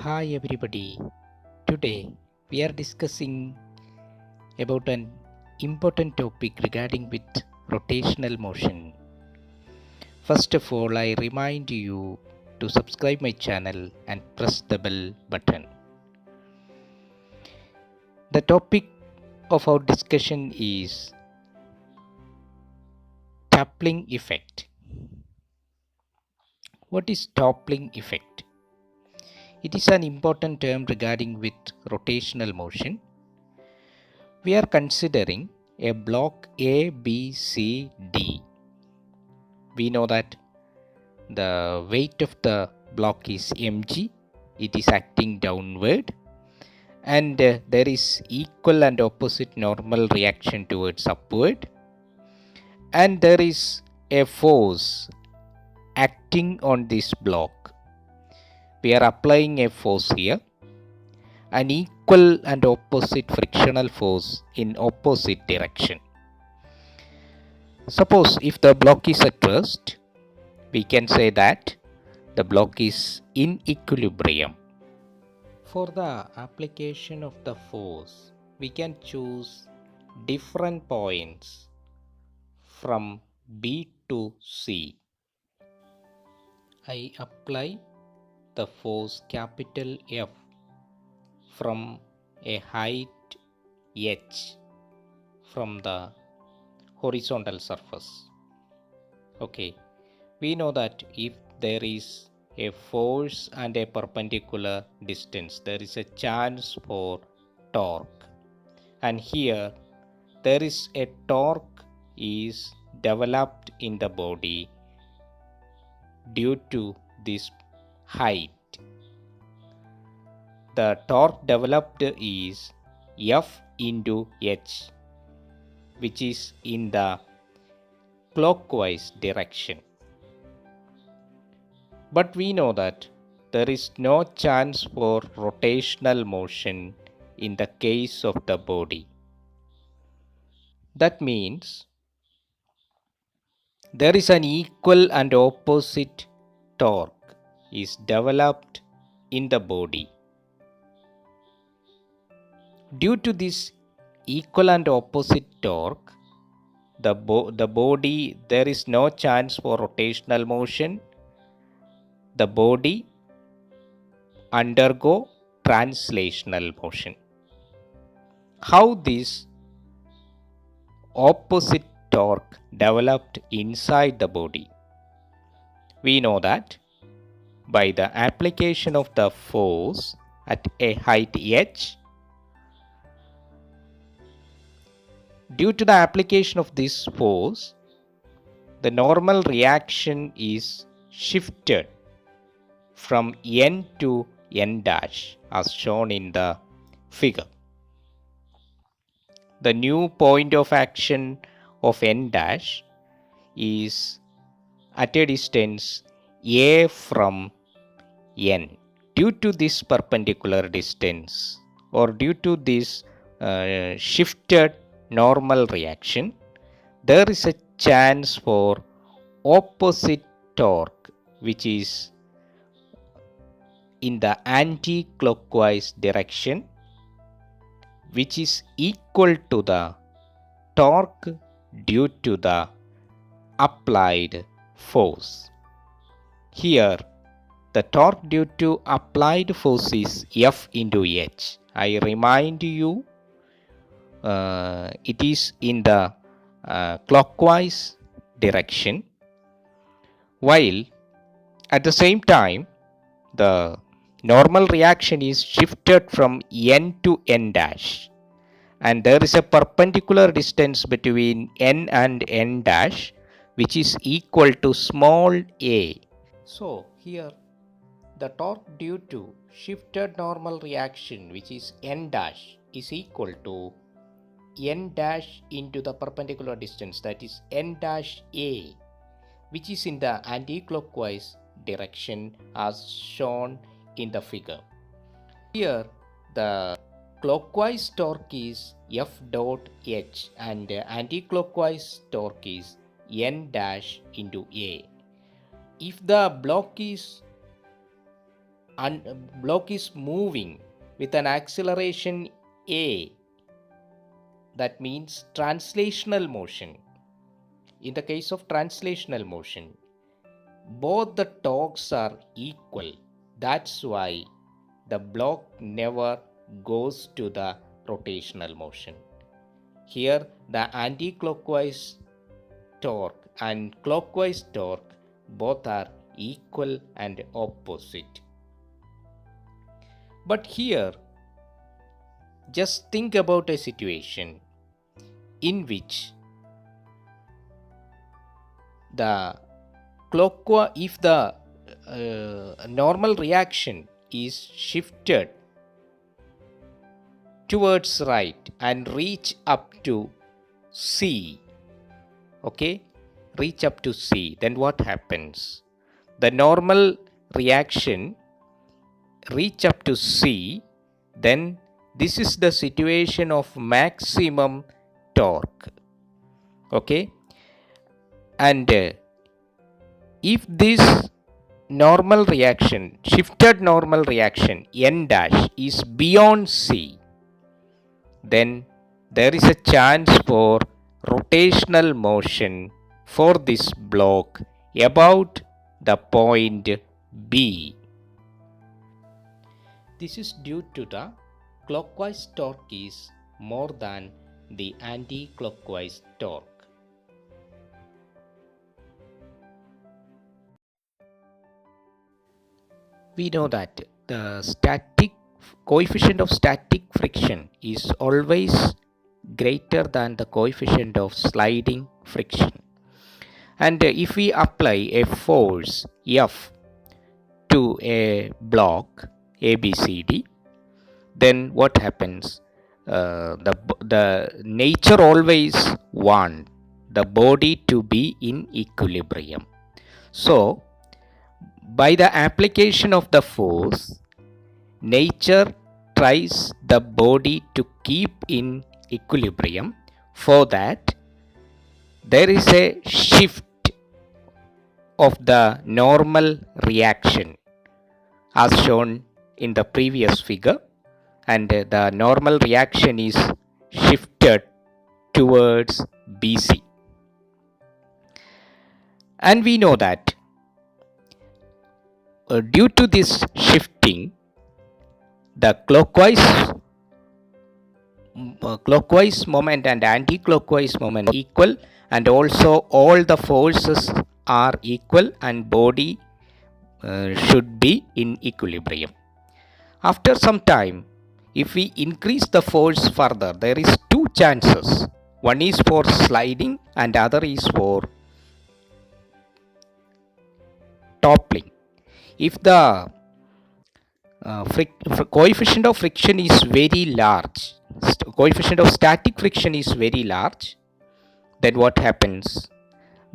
Hi everybody. Today we are discussing about an important topic regarding with rotational motion. First of all, I remind you to subscribe my channel and press the bell button. The topic of our discussion is toppling effect. What is toppling effect? It is an important term regarding with rotational motion. We are considering a block A, B, C, D. We know that the weight of the block is mg. It is acting downward, and there is equal and opposite normal reaction towards upward, and there is a force acting on this block. We are applying a force here, an equal and opposite frictional force in opposite direction. Suppose if the block is at rest, we can say that the block is in equilibrium. For the application of the force, we can choose different points from B to C. I apply the force capital F from a height h from the horizontal surface. Okay, we know that if there is a force and a perpendicular distance, there is a chance for torque, and here there is a torque is developed in the body due to this height. The torque developed is F into h, which is in the clockwise direction. But we know that there is no chance for rotational motion in the case of the body. That means there is an equal and opposite torque is developed in the body. Due to this equal and opposite torque, the body, there is no chance for rotational motion. The body undergo translational motion. How this opposite torque developed inside the body? We know that by the application of the force at a height h, due to the application of this force, the normal reaction is shifted from n to n dash as shown in the figure. The new point of action of n dash is at a distance a from n. Due to this perpendicular distance, or due to this shifted normal reaction, there is a chance for opposite torque, which is in the anti-clockwise direction, which is equal to the torque due to the applied force. Here, the torque due to applied force is F into h. I remind you, it is in the clockwise direction, while at the same time the normal reaction is shifted from n to n dash, and there is a perpendicular distance between n and n dash, which is equal to small a. So here the torque due to shifted normal reaction, which is n dash, is equal to n dash into the perpendicular distance, that is n dash a, which is in the anti-clockwise direction as shown in the figure. Here the clockwise torque is F dot h and anti-clockwise torque is n dash into a. If the block is block is moving with an acceleration a, that means translational motion. In the case of translational motion, both the torques are equal. That's why the block never goes to the rotational motion. Here the anti-clockwise torque and clockwise torque both are equal and opposite. But here, just think about a situation in which if the normal reaction is shifted towards right and reach up to C, reach up to C, then what happens? The normal reaction reach up to C, then this is the situation of maximum torque. And if this normal reaction, shifted normal reaction N dash is beyond C, then there is a chance for rotational motion for this block about the point B. This is due to the clockwise torque is more than the anti-clockwise torque. We know that the coefficient of static friction is always greater than the coefficient of sliding friction. And if we apply a force F to a block ABCD, then what happens? The nature always wants the body to be in equilibrium. So, by the application of the force, nature tries the body to keep in equilibrium. For that, there is a shift of the normal reaction as shown in the previous figure, and the normal reaction is shifted towards BC. And we know that due to this shifting, the clockwise moment and anti-clockwise moment are equal, and also all the forces are equal and body should be in equilibrium. After some time, if we increase the force further, there is two chances. One is for sliding and other is for toppling. If the coefficient of friction is very large, coefficient of static friction is very large, then what happens?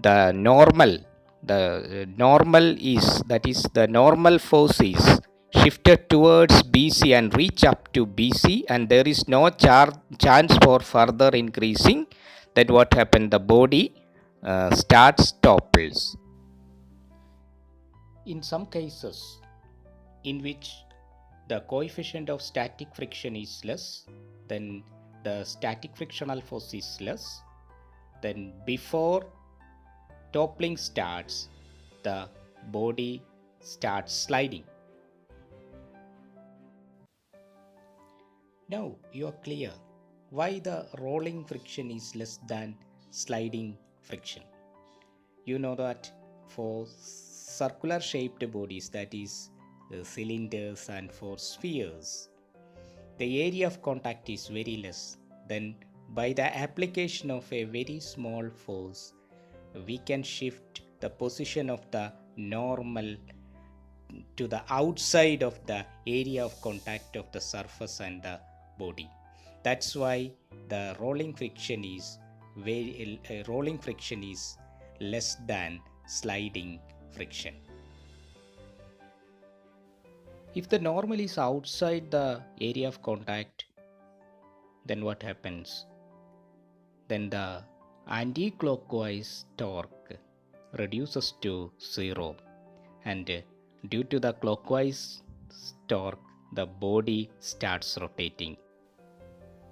The normal force is shifted towards BC and reach up to BC, and there is no chance for further increasing. Then what happens? The body starts topples. In some cases in which the coefficient of static friction is less, then the static frictional force is less, then before toppling starts, the body starts sliding. Now you are clear why the rolling friction is less than sliding friction. You know that for circular shaped bodies, that is cylinders, and for spheres, the area of contact is very less. Then by the application of a very small force, we can shift the position of the normal to the outside of the area of contact of the surface and the body. That's why the rolling friction is less than sliding friction. If the normal is outside the area of contact, then what happens? Then the anti-clockwise torque reduces to 0, and due to the clockwise torque, the body starts rotating.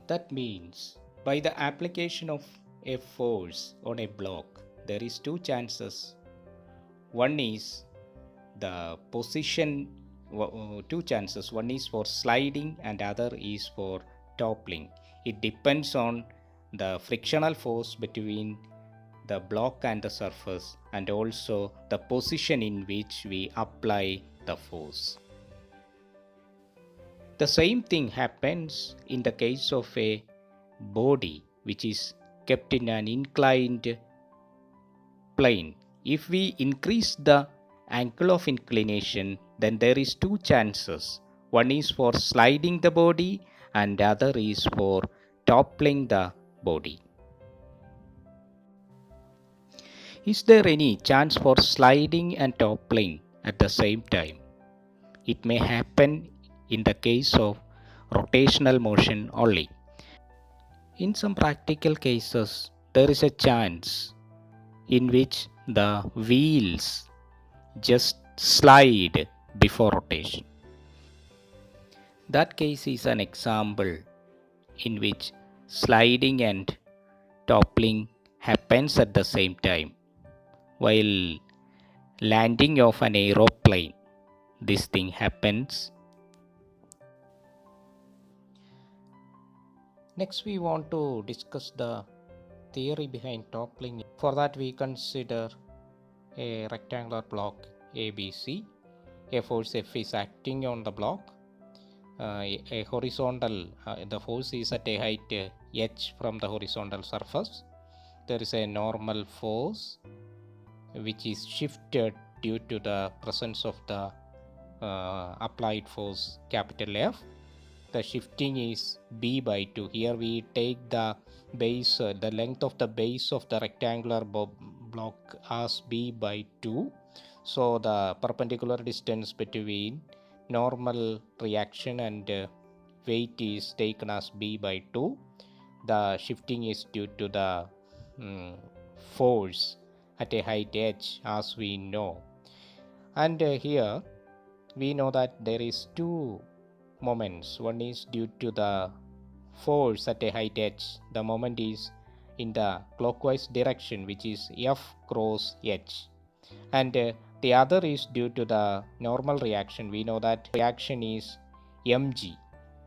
That means by the application of a force on a block, there is two chances. One is the position, two chances. One is for sliding and other is for toppling. It depends on the frictional force between the block and the surface and also the position in which we apply the force. The same thing happens in the case of a body which is kept in an inclined plane. If we increase the angle of inclination, then there is two chances. One is for sliding the body and the other is for toppling the body. Is there any chance for sliding and toppling at the same time? It may happen in the case of rotational motion only. In some practical cases, there is a chance in which the wheels just slide before rotation. That case is an example in which sliding and toppling happens at the same time. While landing of an aeroplane, this thing happens. Next, we want to discuss the theory behind toppling. For that, we consider a rectangular block ABC. A force F is acting on the block. A horizontal, the force is at a height h from the horizontal surface. There is a normal force which is shifted due to the presence of the applied force capital F. The shifting is b by 2. Here we take the base, the length of the base of the rectangular block as b by 2. So the perpendicular distance between normal reaction and weight is taken as b by 2. The shifting is due to the force at a height h, as we know. And here we know that there is two moments. One is due to the force at a height h. The moment is in the clockwise direction, which is F cross h. And the other is due to the normal reaction. We know that reaction is mg,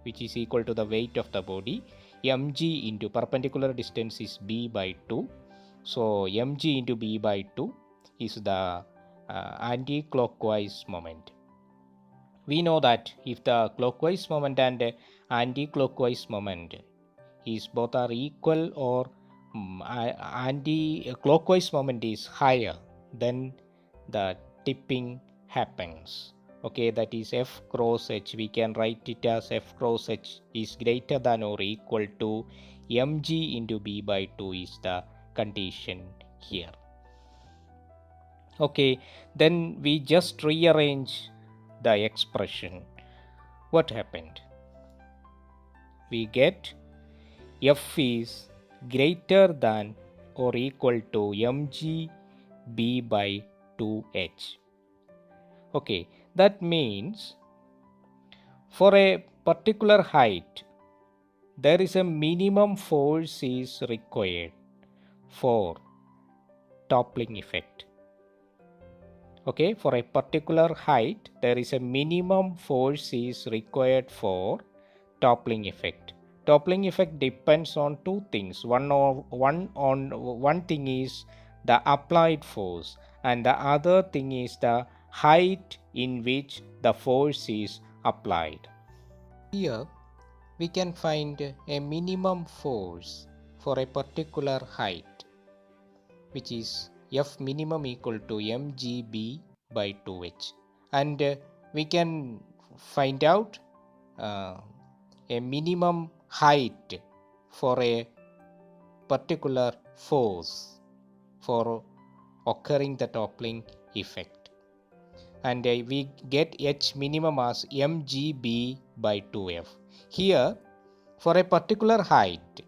which is equal to the weight of the body. Mg into perpendicular distance is b by 2. So mg into b by 2 is the anti-clockwise moment. We know that if the clockwise moment and anti-clockwise moment is both are equal or anti-clockwise moment is higher, then the tipping happens. Okay, that is F cross H. We can write it as F cross H is greater than or equal to mg into b by 2 is the condition here. Okay, then we just rearrange the expression. What happened? We get F is greater than or equal to mg b by 2h. Okay, that means for a particular height, there is a minimum force is required for toppling effect. Okay, for a particular height, there is a minimum force is required for toppling effect. Toppling effect depends on two things. One thing is the applied force, and the other thing is the height in which the force is applied. Here we can find a minimum force for a particular height, which is F minimum equal to mgb by 2h, and we can find out a minimum height for a particular force for occurring the toppling effect, and we get h minimum as mgb by 2f. Here for a particular height,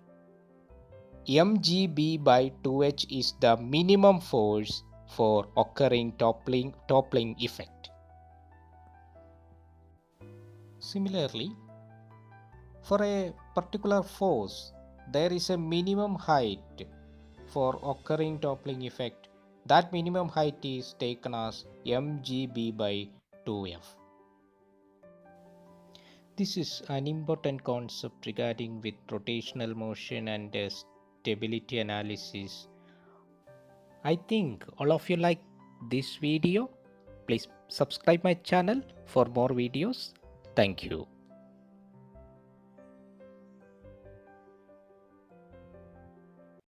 mgb by 2h is the minimum force for occurring toppling effect. Similarly, for a particular force, there is a minimum height for occurring toppling effect. That minimum height is taken as mgb by 2f. This is an important concept regarding with rotational motion and stability analysis. I think all of you like this video. Please subscribe my channel for more videos. Thank you.